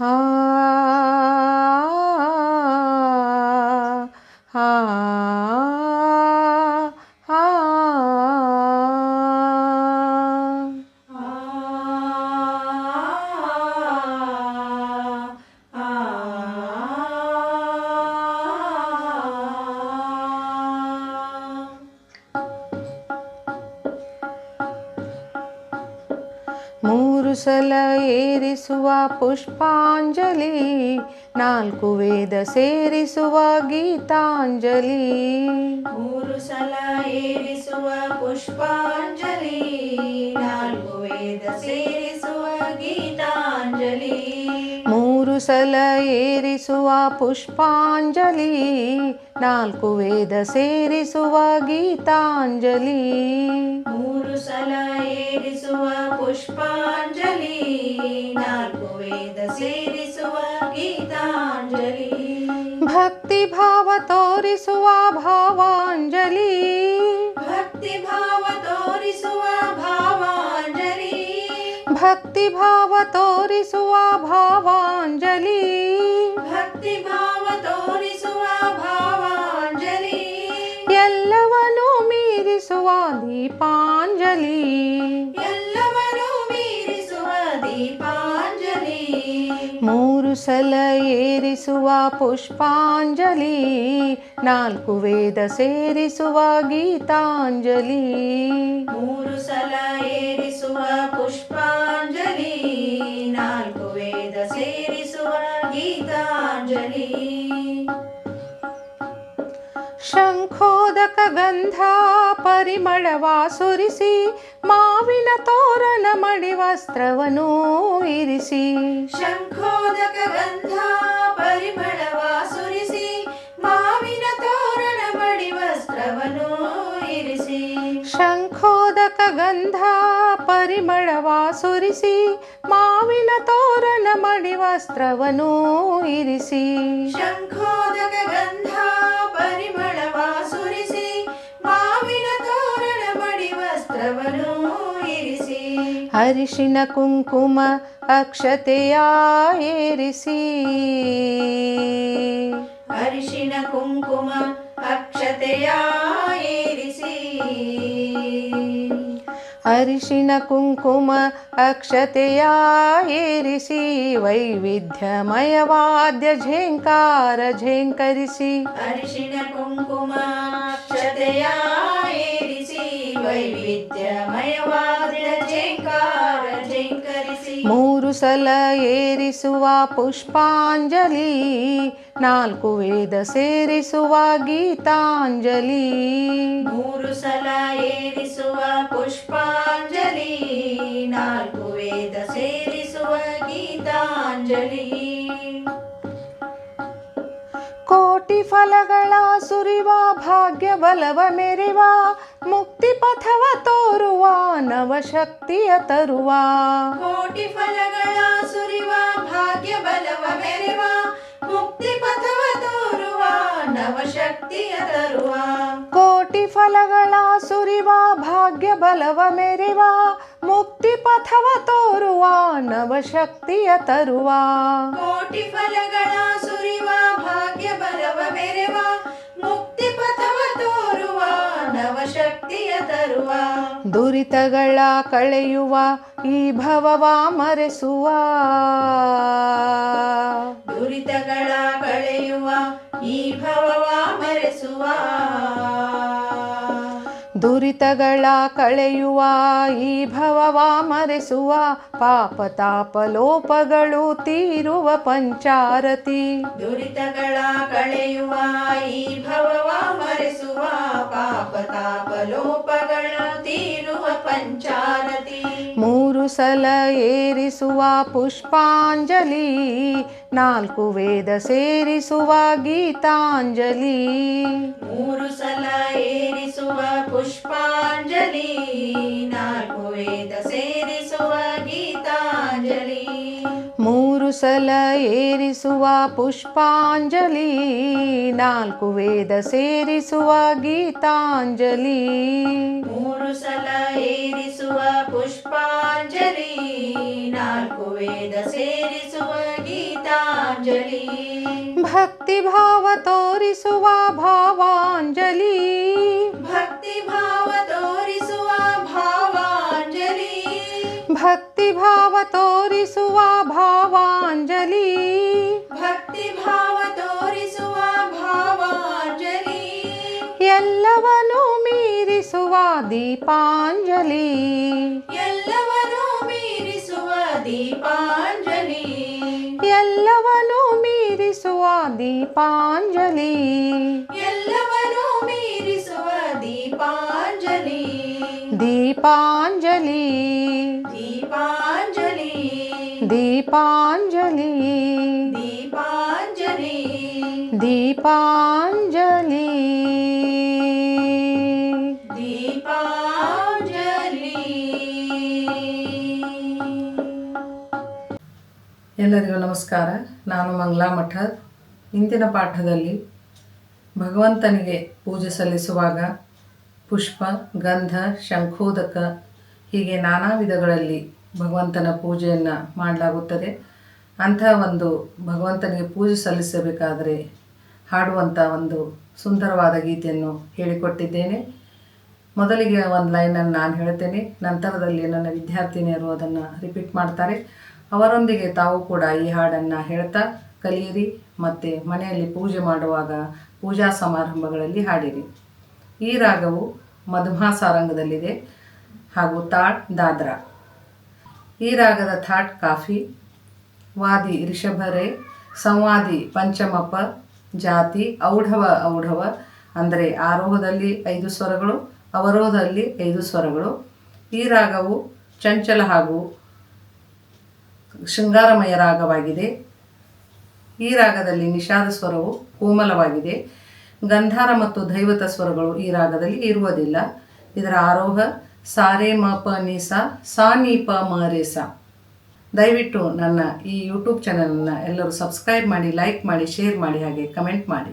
ಹಾ ಹಾ ಹಾ ಮೂರು ಸಲ ಏರಿಸುವ ಪುಷ್ಪಾಂಜಲಿ, ನಾಲ್ಕು ವೇದ ಸೇರಿಸುವ ಗೀತಾಂಜಲಿ. ಮೂರು ಸಲ ಏರಿಸುವ ಪುಷ್ಪಾಂಜಲಿ, ನಾಲ್ಕು ವೇದ ಸೇರಿಸುವ ಗೀತಾಂಜಲಿ. ಮೂರು ಸಲ ಏರಿಸುವ ಪುಷ್ಪಾಂಜಲಿ, ನಾಲ್ಕು ವೇದ ಸೇರಿಸುವ ಗೀತಾಂಜಲಿ. ಮೂರು ಸಲ ಏರಿಸುವ ಪುಷ್ಪಾಂಜಲಿ, ನಾಲ್ಕು ವೇದ ಸೇರಿಸುವ ಗೀತಾಂಜಲಿ. ಭಕ್ತಿ ಭಾವ ತೋರಿಸುವ ಭಾವಾಂಜಲಿ, ಭಕ್ತಿ ಭಾವ ತೋರಿಸುವ ಭಾವಾಂಜಲಿ. ಭಕ್ತಿ ಭಾವ ತೋರಿಸುವ ಭಾವಾಂಜಲಿ. ಭಕ್ತಿ ಭಾವ ತೋರಿಸುವ ಭಾವಾಂಜಲಿ. ಎಲ್ಲವನ್ನೂ ಮೀರಿಸುವ ದೀಪಾಂಜಲಿ, ಎಲ್ಲವನ್ನೂ ಮೀರಿಸುವ ದೀಪಾಂಜಲಿ. ಮೂರು ಸಲ ಏರಿಸುವ ಪುಷ್ಪಾಂಜಲಿ, ನಾಲ್ಕು ವೇದ ಸೇರಿಸುವ ಗೀತಾಂಜಲಿ. ಮೂರು ಸಲ ಏರಿಸುವ ಪುಷ್ಪಾಂಜಲಿ, ನಾಲ್ಕು ವೇದ ಸೇರಿಸುವ ಗೀತಾಂಜಲಿ. ಶಂಖೋದಕ ಗಂಧ ಪರಿಮಳವ ಸುರಿಸಿ, ಮಾವಿನ ತೋರಣ ಮಡಿ ವಸ್ತ್ರವನ್ನು ಇರಿಸಿ. ಶಂಖೋದಕ ಗಂಧ ಪರಿಮಳವ ಸುರಿಸಿ, ಮಾವಿನ ತೋರಣ ಮಡಿ ವಸ್ತ್ರವನ್ನು ಇರಿಸಿ. ಶಂಖೋದಕ ಗಂಧ ಪರಿಮಳವ ಸುರಿಸಿ, ಮಾವಿನ ತೋರಣ ಮಡಿ ವಸ್ತ್ರವನ್ನು ಇರಿಸಿ. ಶಂಖೋದಕ ಗಂಧ ಪರಿಮಳವ ಸುರಿಸಿ, ಮಾವಿನ ತೋರಣ ಮಡಿ ವಸ್ತ್ರವನ್ನು ಇರಿಸಿ. ಅರಿಶಿನ ಕುಂಕುಮ ಅಕ್ಷತೆಯ ಏರಿಸಿ. ಅರಿಶಿನ ಕುಂಕುಮ ಅಕ್ಷತೆಯ ಏರಿಸಿ. ಅರಿಶಿನ ಕುಂಕುಮ ಅಕ್ಷತೆಯ ಏರಿಸಿ, ವೈವಿಧ್ಯಮಯವಾದ್ಯ ಝೇಂಕಾರ ಝೇಂಕರಿಸಿ. ಅರಿಶಿನ ಕುಂಕುಮ ಅಕ್ಷತೆಯ ಏರಿಸಿ, ವೈವಿಧ್ಯಮಯವಾದ ಝೇಂಕಾರ ಝೇಂಕರಿಸಿ. ಮೂರು ಸಲ ಏರಿಸುವ ಪುಷ್ಪಾಂಜಲಿ, ನಾಲ್ಕು ವೇದ ಸೇರಿಸುವ ಗೀತಾಂಜಲಿ. ಮೂರು ಸಲ ಏರಿಸುವ ಪುಷ್ಪಾಂಜಲಿ, ನಾಲ್ಕು ವೇದ ಸೇರಿಸುವ ಗೀತಾಂಜಲಿ. ಕೋಟಿ ಫಲಗಳ ಸುರಿವ ಭಾಗ್ಯ ಬಲವ ಮೆರೆವ, ಮುಕ್ತಿ ಪಥವ ತೋರುವ ನವಶಕ್ತಿಯ ತರುವ. ಕೋಟಿ ಫಲಗಳ ಸುರಿವ ಭಾಗ್ಯ ಬಲವ ಮೆರೆವ, ಮುಕ್ತಿ ಪಥವ ತೋರುವ ನವಶಕ್ತಿಯ ತರುವ. ಕೋಟಿ ಫಲಗಳ ಸುರಿವ ಭಾಗ್ಯ ಬಲವ ಮೆರೆವ, ಮುಕ್ತಿ ಪಥವ ತೋರುವ ನವಶಕ್ತಿಯ ತರುವ. ಕೋಟಿ ಫಲಗಳ ಸುರಿವ ಭಾಗ್ಯ ಬಲವ ಮೆರೆವ, ಮುಕ್ತಿ ಪಥವ ತೋರುವ ನವಶಕ್ತಿಯ ತರುವ. ದುರಿತಗಳ ಕಳೆಯುವ ಈ ಭವವ ಮರೆಸುವ. ದುರಿತಗಳ ಕಳೆಯುವ ಈ ಭವವ ಮರೆಸುವ. ದುರಿತಗಳ ಕಳೆಯುವ ಈ ಭವವ ಮರೆಸುವ, ಪಾಪ ತಾಪ ಲೋಪಗಳು ತೀರುವ ಪಂಚಾರತಿ. ದುರಿತಗಳ ಕಳೆಯುವ ಈ ಭವವ ಮರೆಸುವ, ಪಾಪ ತಾಪ ಲೋಪಗಳ ತೀರುವ ಪಂಚಾರತಿ. ಮೂರು ಸಲ ಏರಿಸುವ ಪುಷ್ಪಾಂಜಲಿ, ನಾಲ್ಕು ವೇದ ಸೇರಿಸುವ ಗೀತಾಂಜಲಿ. ಮೂರು ಸಲ ಏರಿಸುವ ಪುಷ್ಪಾಂಜಲಿ, ನಾಲ್ಕು ವೇದ ಸೇರಿಸುವ ಗೀತಾಂಜಲಿ. ಮೂರು ಸಲ ಏರಿಸುವ ಪುಷ್ಪಾಂಜಲಿ, ನಾಲ್ಕು ವೇದ ಸೇರಿಸುವ ಗೀತಾಂಜಲಿ. ಮೂರು ಸಲ ಏರಿಸುವ ಪುಷ್ಪಾಂಜಲಿ, ನಾಲ್ಕು ವೇದ ಸೇರಿಸುವ ಗೀತಾಂಜಲಿ. ಪುಷ್ಪಾಂಜಲಿ ಭಕ್ತಿ ಭಾವ ತೋರಿಸುವ ಭಾವಾಂಜಲಿ ಭಕ್ತಿ ಭಾವ ತೋರಿಸುವ ಭಾವಾಂಜಲಿ ಭಕ್ತಿ ಭಾವ ತೋರಿಸುವ ಭಾವಾಂಜಲಿ ಭಕ್ತಿ ಭಾವ ತೋರಿಸುವ ಭಾವಾಂಜಲಿ ಎಲ್ಲವನ್ನೂ ಮೀರಿಸುವ ದೀಪಾಂಜಲಿ ಎಲ್ಲವನ್ನೂ ಮೀರಿಸುವ ದೀಪಾಂಜಲಿ ಎಲ್ಲವನ್ನೂ ಮೀರಿಸುವ ದೀಪಾಂಜಲಿ ಎಲ್ಲವನ್ನೂ ಮೀರಿಸುವ ದೀಪಾಂಜಲಿ ದೀಪಾಂಜಲಿ ದೀಪಾಂಜಲಿ ದೀಪಾಂಜಲಿ ದೀಪಾಂಜಲಿ ದೀಪಾಂಜಲಿ ದೀಪಾಂಜಲಿ. ಎಲ್ಲರಿಗೂ ನಮಸ್ಕಾರ. ನಾನು ಮಂಗಳಾ ಮಠದ್. ಇಂದಿನ ಪಾಠದಲ್ಲಿ ಭಗವಂತನಿಗೆ ಪೂಜೆ ಸಲ್ಲಿಸುವಾಗ ಪುಷ್ಪ, ಗಂಧ, ಶಂಖೋದಕ ಹೀಗೆ ನಾನಾ ವಿಧಗಳಲ್ಲಿ ಭಗವಂತನ ಪೂಜೆಯನ್ನು ಮಾಡಲಾಗುತ್ತದೆ. ಅಂಥ ಒಂದು ಭಗವಂತನಿಗೆ ಪೂಜೆ ಸಲ್ಲಿಸಬೇಕಾದರೆ ಹಾಡುವಂಥ ಒಂದು ಸುಂದರವಾದ ಗೀತೆಯನ್ನು ಹೇಳಿಕೊಟ್ಟಿದ್ದೇನೆ. ಮೊದಲಿಗೆ ಒಂದು ಲೈನನ್ನು ನಾನು ಹೇಳ್ತೇನೆ, ನಂತರದಲ್ಲಿ ನನ್ನ ವಿದ್ಯಾರ್ಥಿನಿಯರು ಅದನ್ನು ರಿಪೀಟ್ ಮಾಡ್ತಾರೆ. ಅವರೊಂದಿಗೆ ತಾವು ಕೂಡ ಈ ಹಾಡನ್ನು ಹೇಳ್ತಾ ಕಲಿಯಿರಿ ಮತ್ತು ಮನೆಯಲ್ಲಿ ಪೂಜೆ ಮಾಡುವಾಗ ಪೂಜಾ ಸಮಾರಂಭಗಳಲ್ಲಿ ಹಾಡಿರಿ. ಈ ರಾಗವು ಮಧುಮಾಸಾರಂಗದಲ್ಲಿದೆ ಹಾಗೂ ತಾಳ್ ದಾದ್ರಾ. ಈ ರಾಗದ ಥಾಟ್ ಕಾಫಿ, ವಾದಿ ರಿಷಭರೆ, ಸಂವಾದಿ ಪಂಚಮಪ, ಜಾತಿ ಔಢವ ಔಢವ ಅಂದರೆ ಆರೋಹದಲ್ಲಿ 5 ಸ್ವರಗಳು, ಅವರೋಹದಲ್ಲಿ 5 ಸ್ವರಗಳು. ಈ ರಾಗವು ಚಂಚಲ ಹಾಗೂ ಶೃಂಗಾರಮಯ ರಾಗವಾಗಿದೆ. ಈ ರಾಗದಲ್ಲಿ ನಿಷಾದ ಸ್ವರವು ಕೋಮಲವಾಗಿದೆ. ಗಂಧಾರ ಮತ್ತು ದೈವತ ಸ್ವರಗಳು ಈ ರಾಗದಲ್ಲಿ ಇರುವುದಿಲ್ಲ. ಇದರ ಆರೋಹ ಸಾರೆ ಮ ಪ ನಿ ಸಾ ನಿ ಪ ಮ ರೇ ಸಾ. ದಯವಿಟ್ಟು ನನ್ನ ಈ ಯೂಟ್ಯೂಬ್ ಚಾನಲನ್ನು ಎಲ್ಲರೂ ಸಬ್ಸ್ಕ್ರೈಬ್ ಮಾಡಿ, ಲೈಕ್ ಮಾಡಿ, ಶೇರ್ ಮಾಡಿ, ಹಾಗೆ ಕಮೆಂಟ್ ಮಾಡಿ.